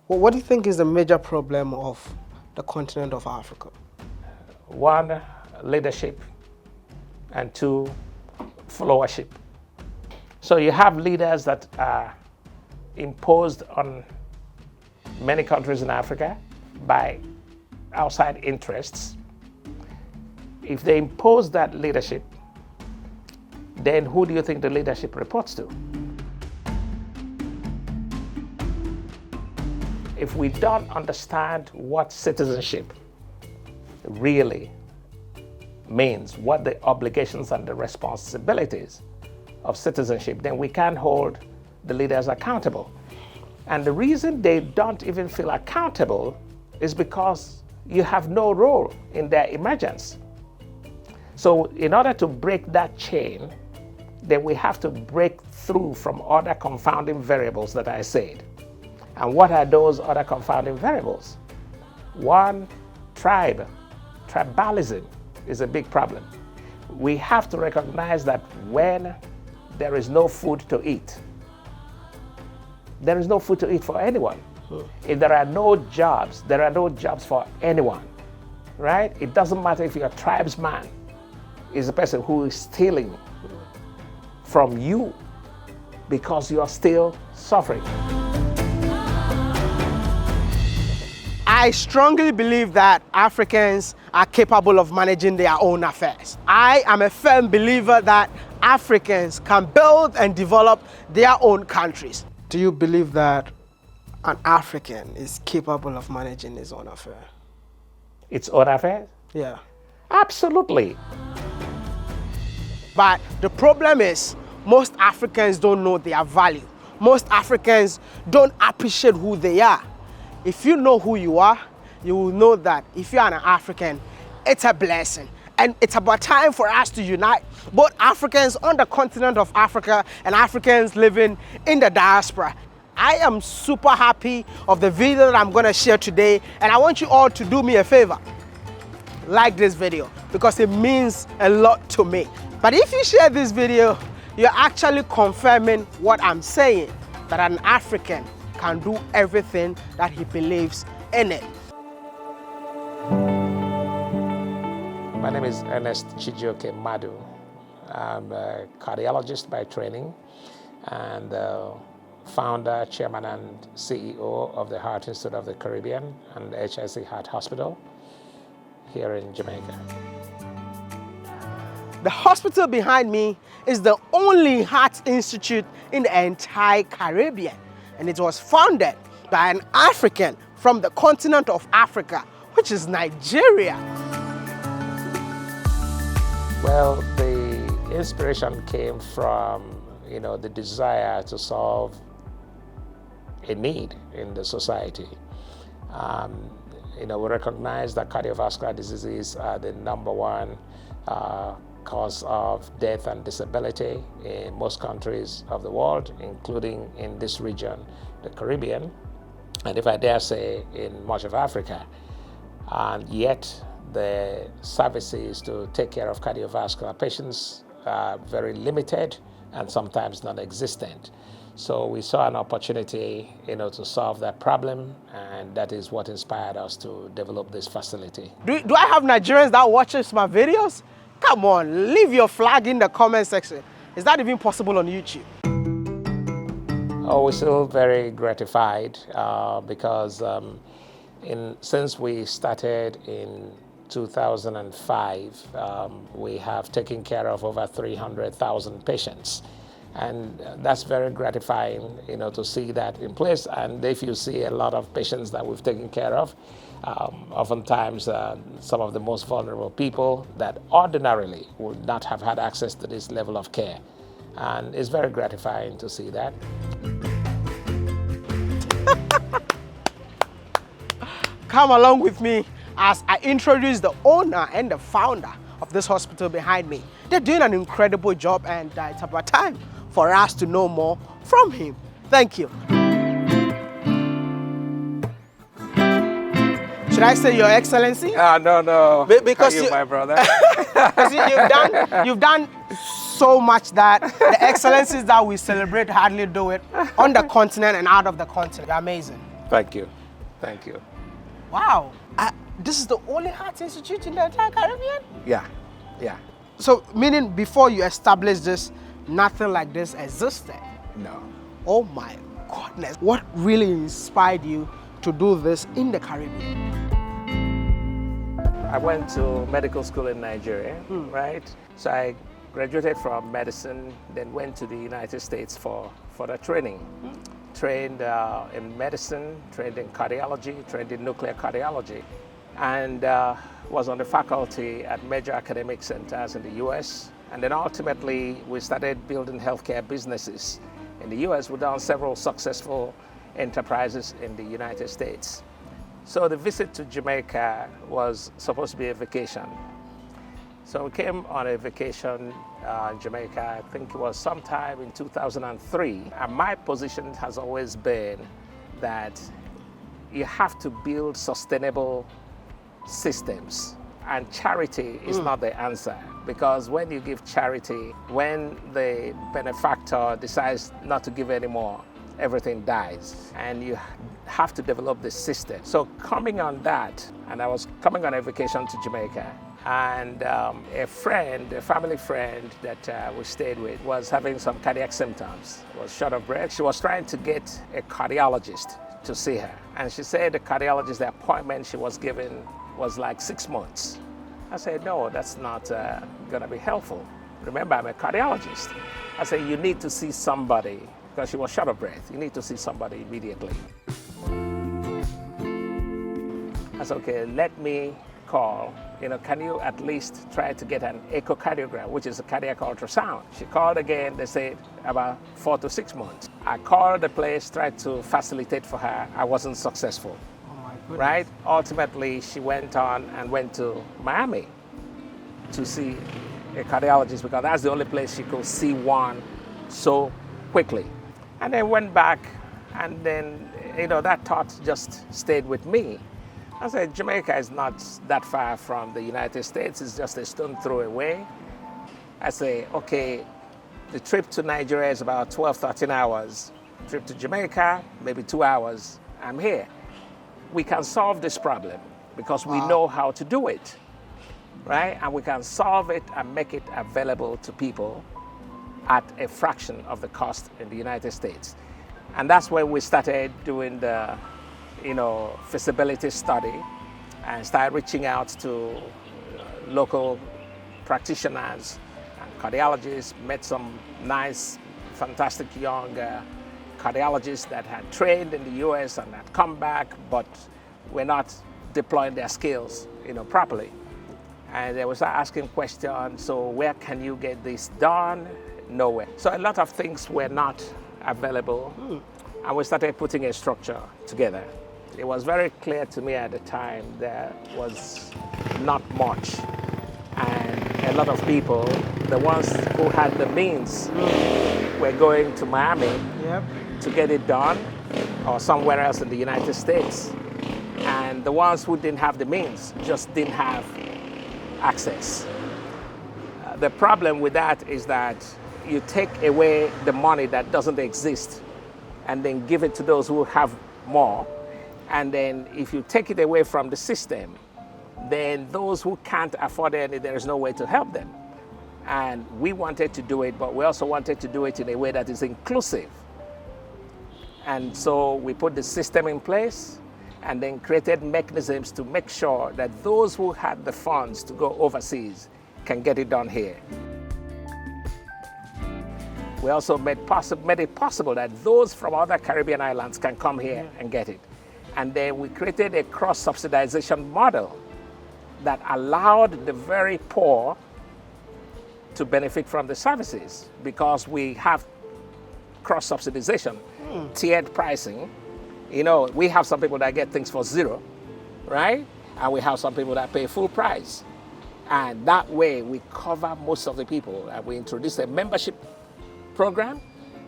Well, what do you think is the major problem of the continent of Africa? One, leadership, and two, followership. So you have leaders that are imposed on many countries in Africa by outside interests. If they impose that leadership, then who do you think the leadership reports to? If we don't understand what citizenship really means, what the obligations and the responsibilities of citizenship, then we can't hold the leaders accountable. And the reason they don't even feel accountable is because you have no role in their emergence. So in order to break that chain, then we have to break through from other confounding variables that I said. And what are those other confounding variables? One, tribalism is a big problem. We have to recognize that when there is no food to eat, there is no food to eat for anyone. If there are no jobs, there are no jobs for anyone, right? It doesn't matter if your tribesman is a person who is stealing from you because you are still suffering. I strongly believe that Africans are capable of managing their own affairs. I am a firm believer that Africans can build and develop their own countries. Do you believe that an African is capable of managing his own affair? Its own affairs? Yeah. Absolutely. But the problem is, most Africans don't know their value. Most Africans don't appreciate who they are. If you know who you are, you will know that if you're an African, it's a blessing. And it's about time for us to unite, both Africans on the continent of Africa and Africans living in the diaspora. I am super happy of the video that I'm going to share today, and I want you all to do me a favor. Like this video, because it means a lot to me. But if you share this video, you're actually confirming what I'm saying, that an African can do everything that he believes in it. My name is Ernest Chijioke Madu. I'm a cardiologist by training and founder, chairman, and CEO of the Heart Institute of the Caribbean and the HIC Heart Hospital here in Jamaica. The hospital behind me is the only heart institute in the entire Caribbean, and it was founded by an African from the continent of Africa, which is Nigeria. Well, the inspiration came from, the desire to solve a need in the society. We recognize that cardiovascular diseases are the #1 cause of death and disability in most countries of the world, including in this region, the Caribbean, and if I dare say, in much of Africa. And yet, the services to take care of cardiovascular patients are very limited and sometimes non-existent. So we saw an opportunity, to solve that problem, and that is what inspired us to develop this facility. Do I have Nigerians that watches my videos? Come on, leave your flag in the comment section. Is that even possible on YouTube? Oh, we're still very gratified because since we started in 2005, we have taken care of over 300,000 patients. And that's very gratifying, to see that in place. And if you see a lot of patients that we've taken care of, oftentimes some of the most vulnerable people that ordinarily would not have had access to this level of care. And it's very gratifying to see that. Come along with me as I introduce the owner and the founder of this hospital behind me. They're doing an incredible job, and it's about time for us to know more from him. Thank you. Should I say Your Excellency? No. Because you, my brother. Because you've done so much that the excellencies that we celebrate hardly do it on the continent and out of the continent. You're amazing. Thank you. Thank you. Wow. This is the only heart institute in the entire Caribbean? Yeah, yeah. So, meaning before you established this, nothing like this existed? No. Oh my goodness. What really inspired you to do this in the Caribbean? I went to medical school in Nigeria, right? So I graduated from medicine, then went to the United States for the training. Trained in medicine, trained in cardiology, trained in nuclear cardiology, and was on the faculty at major academic centers in the US. And then ultimately, we started building healthcare businesses. In the US, we've done several successful enterprises in the United States. So the visit to Jamaica was supposed to be a vacation. So we came on a vacation in Jamaica, I think it was sometime in 2003. And my position has always been that you have to build sustainable systems. And charity is not the answer, because when you give charity, when the benefactor decides not to give anymore, everything dies, and you have to develop the system. So coming on that, and I was coming on a vacation to Jamaica, and a family friend that we stayed with was having some cardiac symptoms, was short of breath. She was trying to get a cardiologist to see her, and she said the cardiologist, the appointment she was given was like 6 months. I said, no, that's not gonna be helpful. Remember, I'm a cardiologist. I said, you need to see somebody, because she was short of breath. You need to see somebody immediately. I said, okay, let me call. Can you at least try to get an echocardiogram, which is a cardiac ultrasound? She called again. They said about 4 to 6 months. I called the place, tried to facilitate for her. I wasn't successful. Oh my goodness. Right? Ultimately, she went on and went to Miami to see a cardiologist, because that's the only place she could see one so quickly. And then went back, and then, that thought just stayed with me. I said, Jamaica is not that far from the United States. It's just a stone throw away. I say, okay, the trip to Nigeria is about 12, 13 hours. Trip to Jamaica, maybe 2 hours. I'm here. We can solve this problem because we know how to do it, right? And we can solve it and make it available to people at a fraction of the cost in the United States. And that's where we started doing the feasibility study and started reaching out to local practitioners and cardiologists, met some nice, fantastic young cardiologists that had trained in the US and had come back, but were not deploying their skills properly. And they were asking questions, so where can you get this done? Nowhere. So a lot of things were not available, and we started putting a structure together. It was very clear to me at the time there was not much, and a lot of people, the ones who had the means, were going to Miami to get it done, or somewhere else in the United States, and the ones who didn't have the means just didn't have access. The problem with that is that you take away the money that doesn't exist and then give it to those who have more. And then if you take it away from the system, then those who can't afford it, there is no way to help them. And we wanted to do it, but we also wanted to do it in a way that is inclusive. And so we put the system in place and then created mechanisms to make sure that those who had the funds to go overseas can get it done here. We also made it possible that those from other Caribbean islands can come here and get it. And then we created a cross-subsidization model that allowed the very poor to benefit from the services, because we have cross-subsidization, tiered pricing. We have some people that get things for zero, right? And we have some people that pay full price. And that way we cover most of the people. And we introduced a membership program.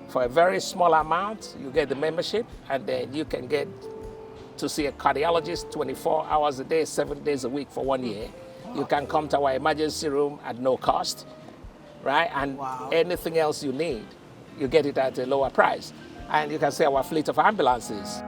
For a very small amount, you get the membership, and then you can get to see a cardiologist 24 hours a day, 7 days a week for 1 year. You can come to our emergency room at no cost, right? And anything else you need, you get it at a lower price. And you can see our fleet of ambulances.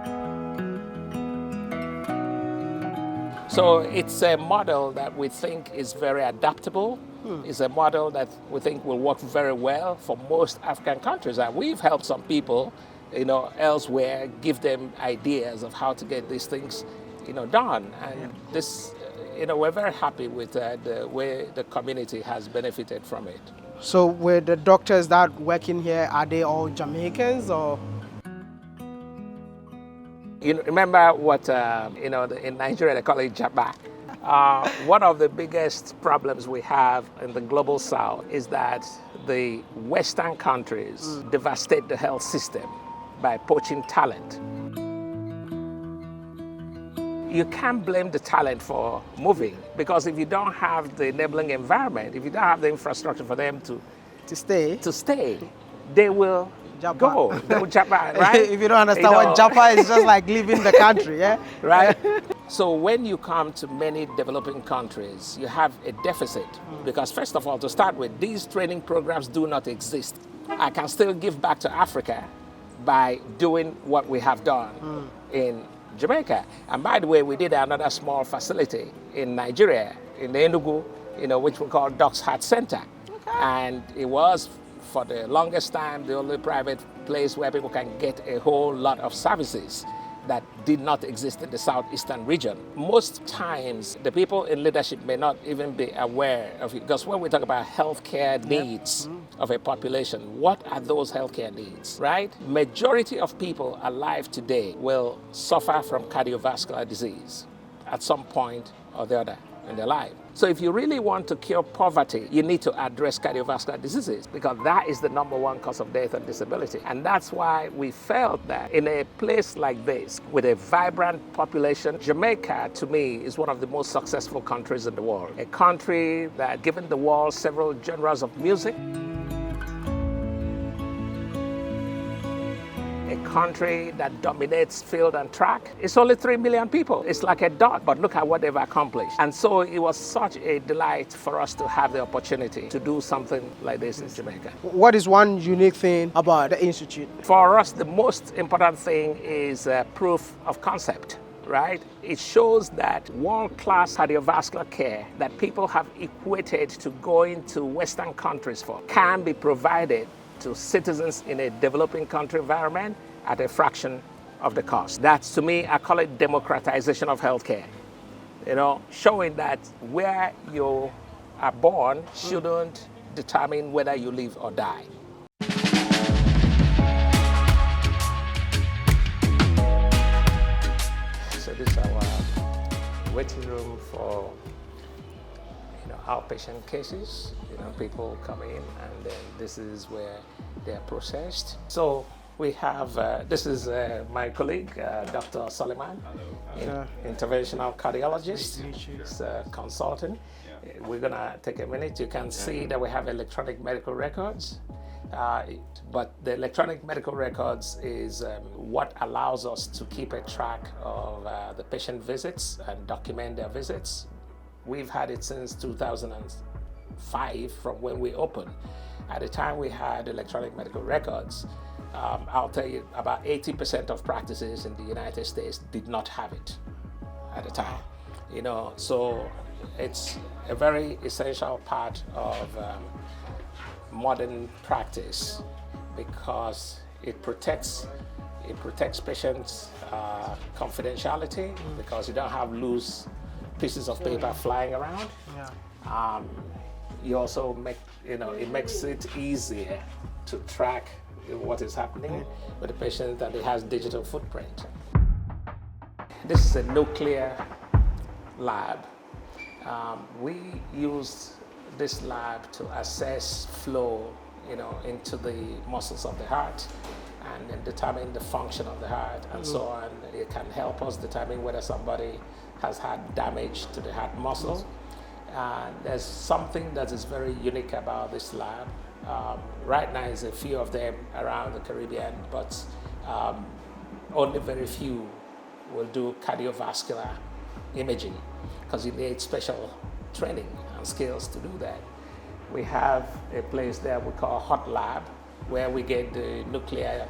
So it's a model that we think is very adaptable. It's a model that we think will work very well for most African countries. And we've helped some people, elsewhere, give them ideas of how to get these things, done. And this, we're very happy with the way the community has benefited from it. So were the doctors that working here, are they all Jamaicans or? You remember what, in Nigeria they call it jaba. One of the biggest problems we have in the global south is that the Western countries devastate the health system by poaching talent. You can't blame the talent for moving, because if you don't have the enabling environment, if you don't have the infrastructure for them to stay, they will Japa. go. They will japa, right? If you don't understand what japa is, just like leaving the country, yeah? Right? So when you come to many developing countries, you have a deficit. Because first of all, to start with, these training programs do not exist. I can still give back to Africa by doing what we have done in Jamaica. And by the way, we did another small facility in Nigeria, in the Enugu, which we call Doc's Heart Center. Okay. And it was, for the longest time, the only private place where people can get a whole lot of services that did not exist in the southeastern region. Most times, the people in leadership may not even be aware of it, because when we talk about healthcare needs of a population, what are those healthcare needs, right? Majority of people alive today will suffer from cardiovascular disease at some point or the other in their life. So if you really want to cure poverty, you need to address cardiovascular diseases, because that is the #1 cause of death and disability. And that's why we felt that in a place like this, with a vibrant population, Jamaica, to me, is one of the most successful countries in the world. A country that has given the world several genres of music. A country that dominates field and track. It's only 3 million people. It's like a dot, but look at what they've accomplished. And so it was such a delight for us to have the opportunity to do something like this in Jamaica. What is one unique thing about the Institute? For us, the most important thing is proof of concept. Right? It shows that world-class cardiovascular care that people have equated to going to Western countries for can be provided to citizens in a developing country environment at a fraction of the cost. That's, to me, I call it democratization of healthcare. Showing that where you are born shouldn't determine whether you live or die. So this is our waiting room for outpatient cases. People come in, and then this is where they are processed. So we have, this is my colleague, Dr. Suleiman, interventional cardiologist. He's a consultant. We're gonna take a minute. You can see that we have electronic medical records. But the electronic medical records is what allows us to keep a track of the patient visits and document their visits. We've had it since 2005, from when we opened. At the time we had electronic medical records, I'll tell you, about 80% of practices in the United States did not have it at the time. So it's a very essential part of modern practice, because it protects patients' confidentiality, because you don't have loose pieces of paper flying around. You also it makes it easier to track what is happening with the patient, that it has digital footprint. This is a nuclear lab. We use this lab to assess flow, into the muscles of the heart, and then determine the function of the heart and so on. It can help us determine whether somebody has had damage to the heart muscle. There's something that is very unique about this lab. Right now, there's a few of them around the Caribbean, but only very few will do cardiovascular imaging, because you need special training and skills to do that. We have a place there we call Hot Lab, where we get the nuclear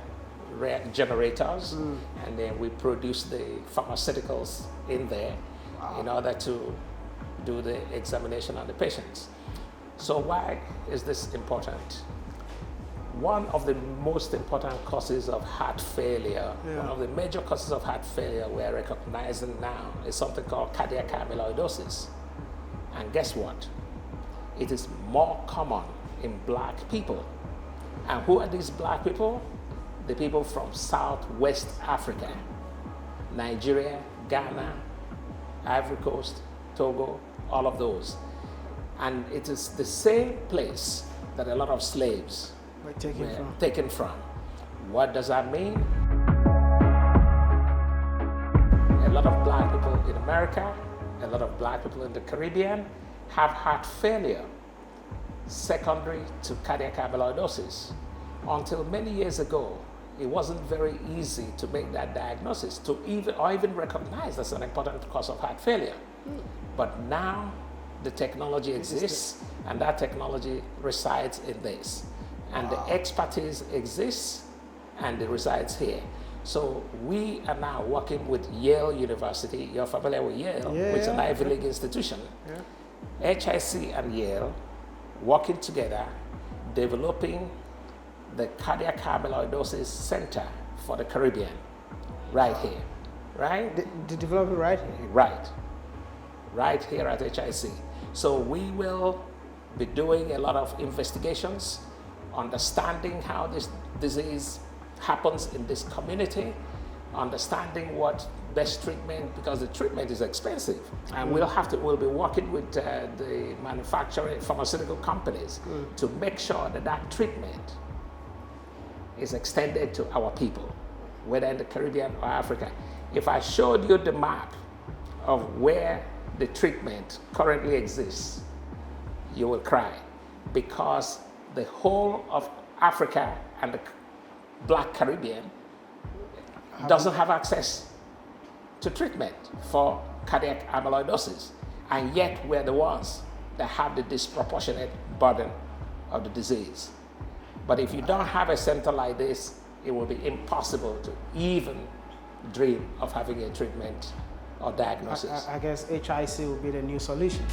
generators, and then we produce the pharmaceuticals in there. in order to do the examination on the patients. So why is this important? One of the most important causes of heart failure, one of the major causes of heart failure we're recognizing now is something called cardiac amyloidosis. And guess what? It is more common in black people. And who are these black people? The people from Southwest Africa, Nigeria, Ghana, Ivory Coast, Togo, all of those. And it is the same place that a lot of slaves were taken from. What does that mean? A lot of black people in America, a lot of black people in the Caribbean have heart failure secondary to cardiac amyloidosis. Until many years ago, it wasn't very easy to make that diagnosis, to even recognize as an important cause of heart failure. But now the technology exists, and that technology resides in this. And the expertise exists, and it resides here. So we are now working with Yale University. You're familiar with Yale, which is an Ivy League institution. HIC and Yale working together, developing the Cardiac Amyloidosis Center for the Caribbean, right here, right? They develop it right here? Right here at HIC. So we will be doing a lot of investigations, understanding how this disease happens in this community, understanding what best treatment, because the treatment is expensive. And we'll be working with the manufacturing pharmaceutical companies to make sure that that treatment is extended to our people, whether in the Caribbean or Africa. If I showed you the map of where the treatment currently exists, you will cry, because the whole of Africa and the Black Caribbean doesn't have access to treatment for cardiac amyloidosis, and yet we're the ones that have the disproportionate burden of the disease. But if you don't have a center like this, it will be impossible to even dream of having a treatment or diagnosis. I guess HIC will be the new solution.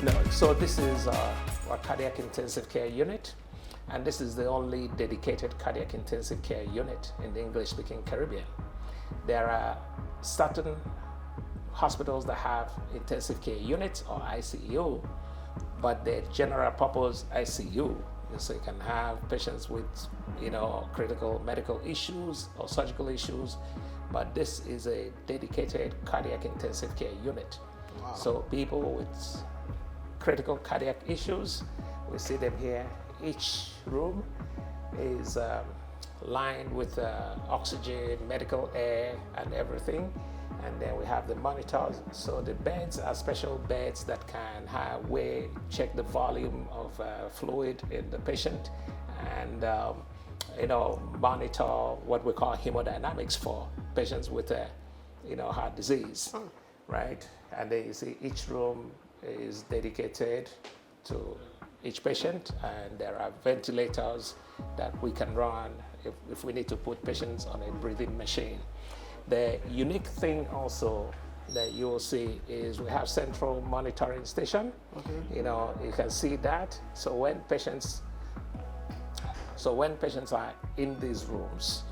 No, so this is our cardiac intensive care unit, and this is the only dedicated cardiac intensive care unit in the English-speaking Caribbean. There are certain hospitals that have intensive care units or ICU, but they're general purpose ICU. So you can have patients with, critical medical issues or surgical issues, but this is a dedicated cardiac intensive care unit. Wow. So people with critical cardiac issues, we see them here. Each room is lined with oxygen, medical air, and everything. And then we have the monitors. So the beds are special beds that can check the volume of fluid in the patient, and monitor what we call hemodynamics for patients with heart disease, right? And then you see each room is dedicated to each patient, and there are ventilators that we can run if we need to put patients on a breathing machine. The unique thing also that you will see is we have central monitoring station. Okay. You can see that. So when patients are in these rooms,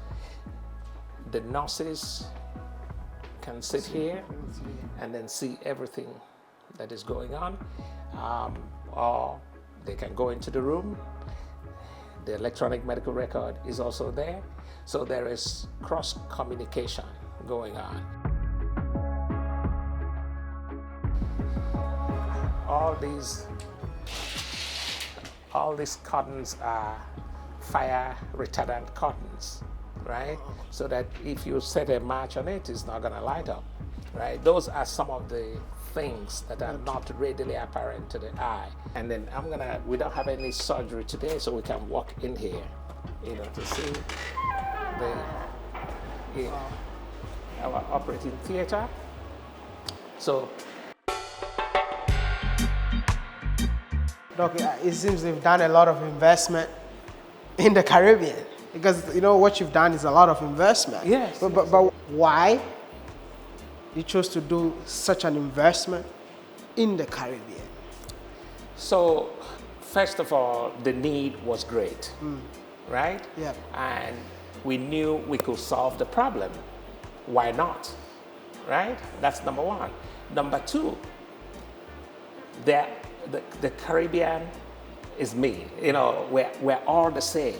the nurses can sit here and then see everything that is going on, or they can go into the room. The electronic medical record is also there. So there is cross communication going on. All these curtains are fire retardant curtains, right? So that if you set a match on it, it's not gonna light up, right? Those are some of the things that are not readily apparent to the eye. And then we don't have any surgery today, so we can walk in here, to see our operating theater. So, Doc, it seems they've done a lot of investment in the Caribbean? Because you know what you've done is a lot of investment. Yes. But why you chose to do such an investment in the Caribbean? So, first of all, the need was great, right? Yeah. And we knew we could solve the problem. Why not? Right? That's number one. Number two, the Caribbean is me. You know, we're all the same.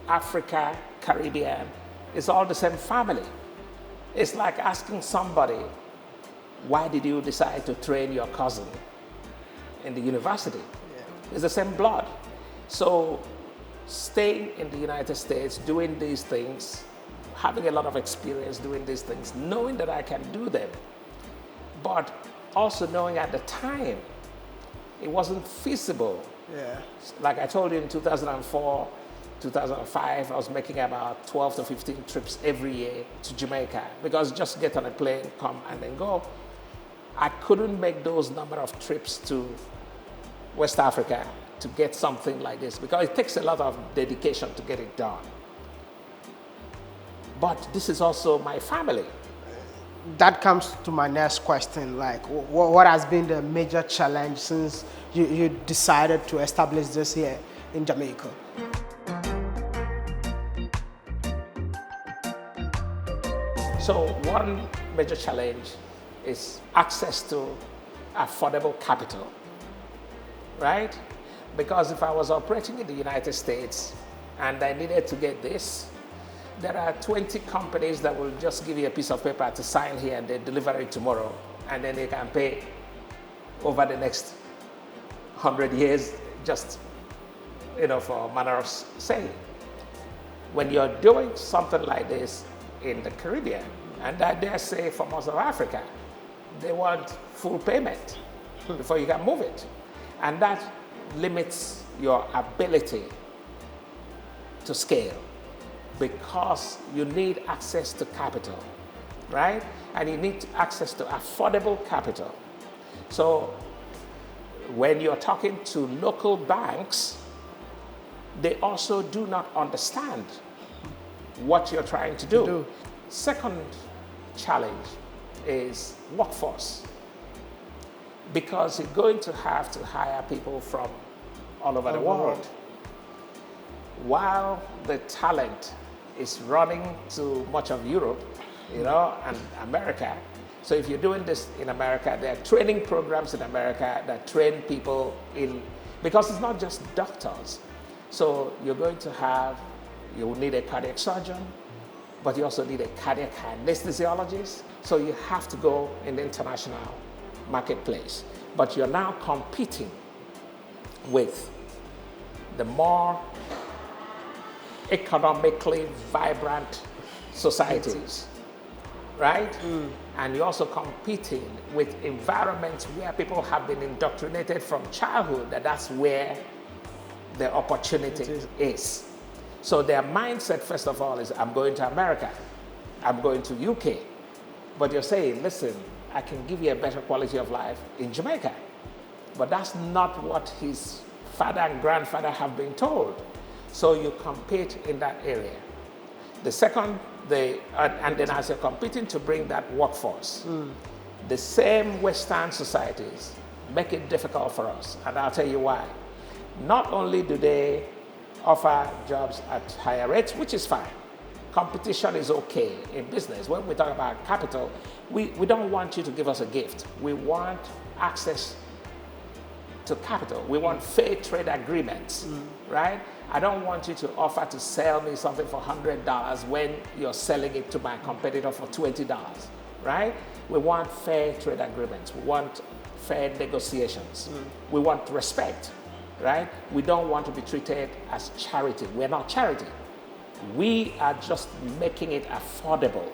Africa, Caribbean, it's all the same family. It's like asking somebody, why did you decide to train your cousin in the university? Yeah. It's the same blood. So staying in the United States, doing these things, having a lot of experience doing these things, knowing that I can do them, but also knowing at the time it wasn't feasible. Yeah. Like I told you in 2004, 2005, I was making about 12 to 15 trips every year to Jamaica because just get on a plane, come and then go. I couldn't make those number of trips to West Africa to get something like this because it takes a lot of dedication to get it done. But this is also my family. That comes to my next question. Like, what has been the major challenge since you decided to establish this here in Jamaica? So one major challenge is access to affordable capital, right? Because if I was operating in the United States and I needed to get this, there are 20 companies that will just give you a piece of paper to sign here and they deliver it tomorrow, and then they can pay over the next 100 years, just, you know, for a manner of saying. When you're doing something like this in the Caribbean, and I dare say for most of Africa, they want full payment before you can move it. And that limits your ability to scale because you need access to capital, right? And you need access to affordable capital. So when you're talking to local banks, they also do not understand what you're trying to do. Second challenge is workforce, because you're going to have to hire people from all over the world. While the talent is running to much of Europe, you know, and America. So if you're doing this in America, there are training programs in America that train people in, because it's not just doctors. So you're going to have, you will need a cardiac surgeon, but you also need a cardiac anesthesiologist. So you have to go in the international marketplace. But you're now competing with the more economically vibrant societies, right? And you're also competing with environments where people have been indoctrinated from childhood that that's where the opportunity is. So their mindset, first of all, is I'm going to America, I'm going to UK. But you're saying, listen, I can give you a better quality of life in Jamaica. But that's not what his father and grandfather have been told. So you compete in that area. The second, and then as you're competing to bring that workforce, the same Western societies make it difficult for us. And I'll tell you why. Not only do they offer jobs at higher rates, which is fine. Competition is okay in business. When we talk about capital, we don't want you to give us a gift. We want access to capital. We want fair trade agreements, right? I don't want you to offer to sell me something for $100 when you're selling it to my competitor for $20, right? We want fair trade agreements. We want fair negotiations. We want respect, right? We don't want to be treated as charity. We're not charity. We are just making it affordable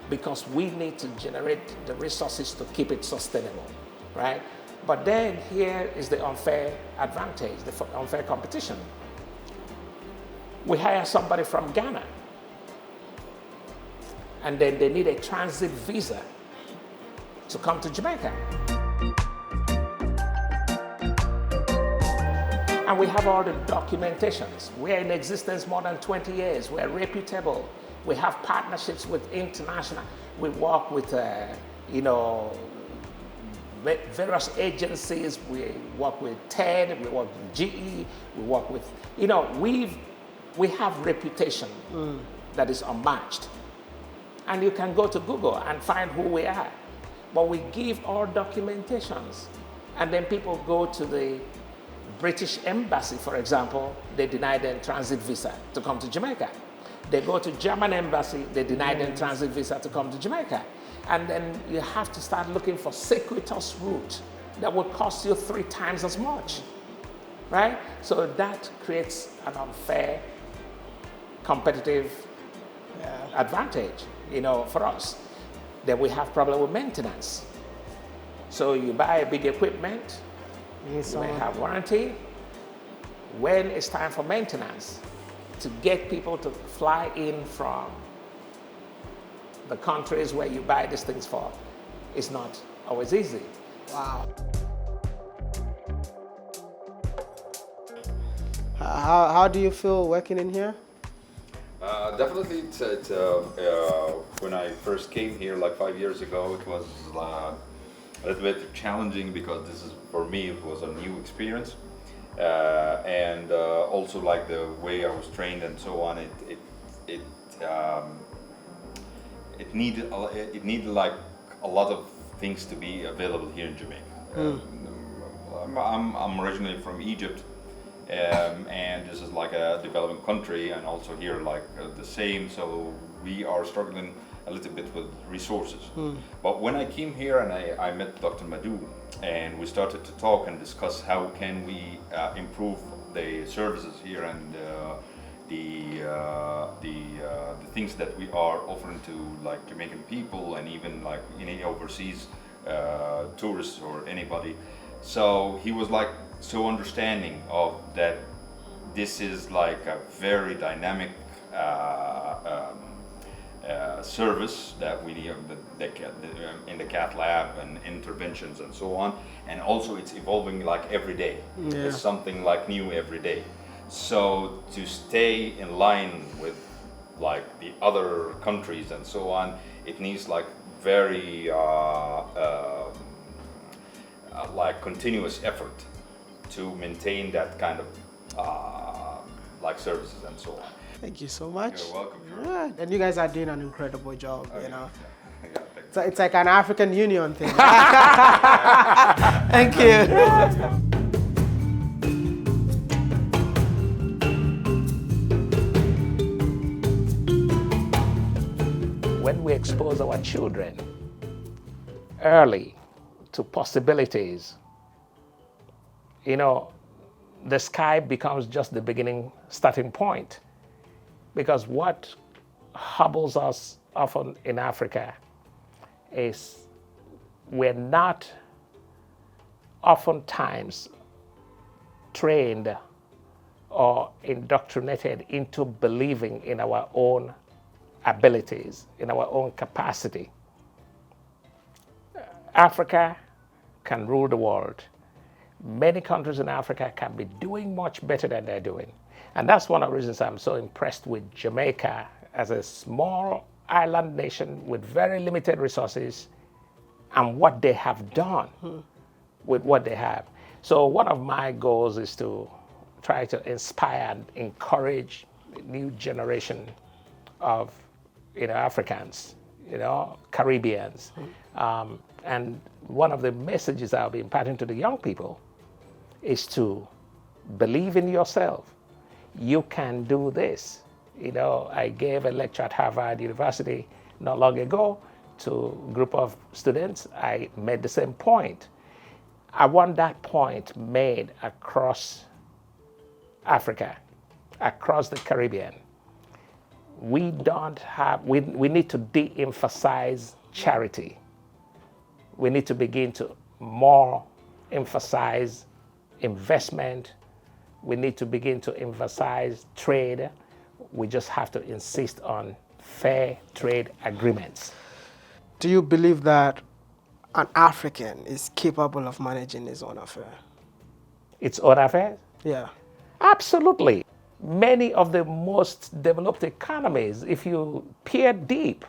because we need to generate the resources to keep it sustainable, right? But then here is the unfair advantage, the unfair competition. We hire somebody from Ghana, and then they need a transit visa to come to Jamaica. And we have all the documentations. We're in existence more than 20 years. We're reputable. We have partnerships with international. We work with, various agencies. We work with TED, we work with GE, we work with, we have reputation that is unmatched. And you can go to Google and find who we are. But we give all documentations. And then people go to the British Embassy, for example, they deny them transit visa to come to Jamaica. They go to German Embassy, they deny them transit visa to come to Jamaica. And then you have to start looking for circuitous route that will cost you 3 times as much, right? So that creates an unfair competitive advantage, for us. Then we have problem with maintenance. So you buy big equipment, you may have warranty. When it's time for maintenance, to get people to fly in from the countries where you buy these things for, is not always easy. Wow. How do you feel working in here? Definitely, it's when I first came here like 5 years ago, it was a little bit challenging because for me, it was a new experience. And also like the way I was trained and so on, it needed like a lot of things to be available here in Jamaica. I'm originally from Egypt, and this is like a developing country, and also here like the same. So we are struggling a little bit with resources. But when I came here and I met Dr. Madhu, and we started to talk and discuss how can we improve the services here and the things that we are offering to like Jamaican people and even like any overseas tourists or anybody. So he was like so understanding of that this is like a very dynamic service that we need in the cath lab and interventions and so on, and also it's evolving like every day. It's something like new every day. So to stay in line with like the other countries and so on, it needs like very like continuous effort to maintain that kind of like services and so on. Thank you so much. You're welcome. Yeah, and you guys are doing an incredible job, Yeah, So it's like an African Union thing. Thank you. When we expose our children early to possibilities, the sky becomes just the starting point. Because what hobbles us often in Africa is we're not oftentimes trained or indoctrinated into believing in our own abilities, in our own capacity. Africa can rule the world. Many countries in Africa can be doing much better than they're doing. And that's one of the reasons I'm so impressed with Jamaica as a small island nation with very limited resources and what they have done with what they have. So one of my goals is to try to inspire and encourage the new generation of Africans, Caribbeans. And one of the messages I'll be imparting to the young people is to believe in yourself. You can do this. I gave a lecture at Harvard University not long ago to a group of students. I made the same point. I want that point made across Africa, across the Caribbean. We need to de-emphasize charity. We need to begin to more emphasize investment. We need to begin to emphasize trade. We just have to insist on fair trade agreements. Do you believe that an African is capable of managing his own affair? Its own affairs? Yeah. Absolutely. Many of the most developed economies, if you peer deep,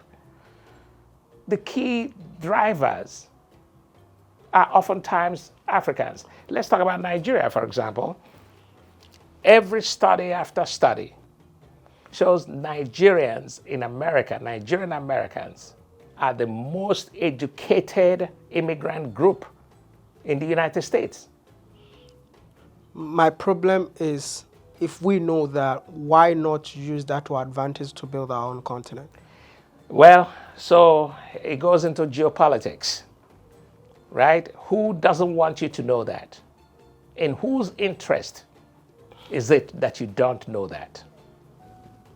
the key drivers are oftentimes Africans. Let's talk about Nigeria, for example. Every study after study shows Nigerians in America, Nigerian Americans, are the most educated immigrant group in the United States. My problem is, if we know that, why not use that to advantage to build our own continent? Well, so it goes into geopolitics, right? Who doesn't want you to know that? In whose interest is it that you don't know that?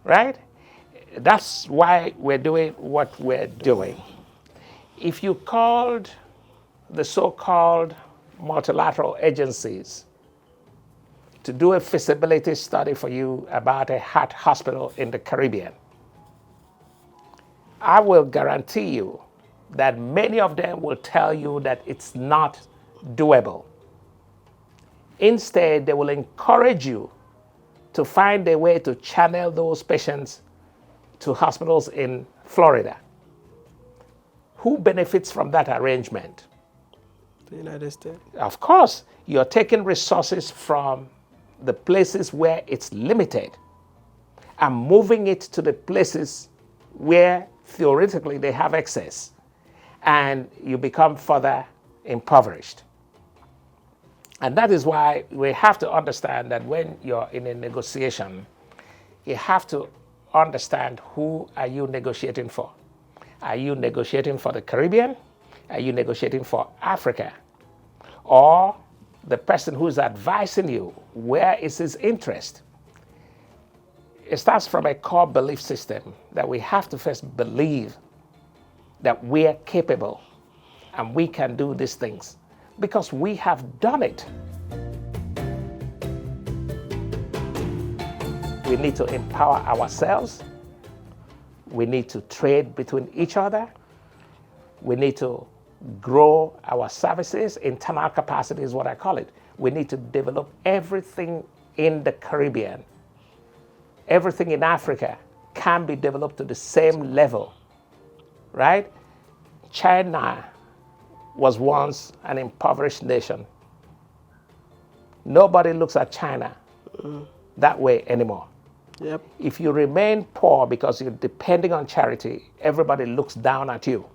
Right? That's why we're doing what we're doing. If you called the so-called multilateral agencies to do a feasibility study for you about a heart hospital in the Caribbean, I will guarantee you that many of them will tell you that it's not doable. Instead, they will encourage you to find a way to channel those patients to hospitals in Florida. Who benefits from that arrangement? The United States. Of course, you're taking resources from the places where it's limited and moving it to the places where theoretically they have excess, and you become further impoverished. And that is why we have to understand that when you're in a negotiation, you have to understand who are you negotiating for. Are you negotiating for the Caribbean? Are you negotiating for Africa? Or the person who's advising you, where is his interest? It starts from a core belief system that we have to first believe that we are capable and we can do these things because we have done it. We need to empower ourselves. We need to trade between each other. We need to grow our services. Internal capacity is what I call it. We need to develop everything in the Caribbean. Everything in Africa can be developed to the same level, right? China was once an impoverished nation. Nobody looks at China that way anymore. Yep. If you remain poor because you're depending on charity, everybody looks down at you.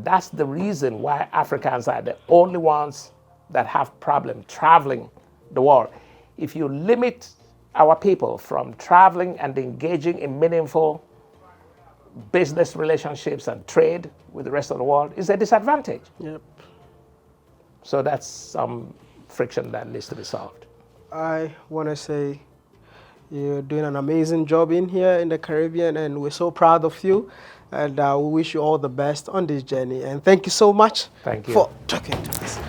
That's the reason why Africans are the only ones that have problem traveling the world. If you limit our people from traveling and engaging in meaningful business relationships and trade with the rest of the world, it's a disadvantage. Yep. So that's some friction that needs to be solved. I want to say you're doing an amazing job in here in the Caribbean, and we're so proud of you. And we wish you all the best on this journey. And thank you so much Thank you for talking to us.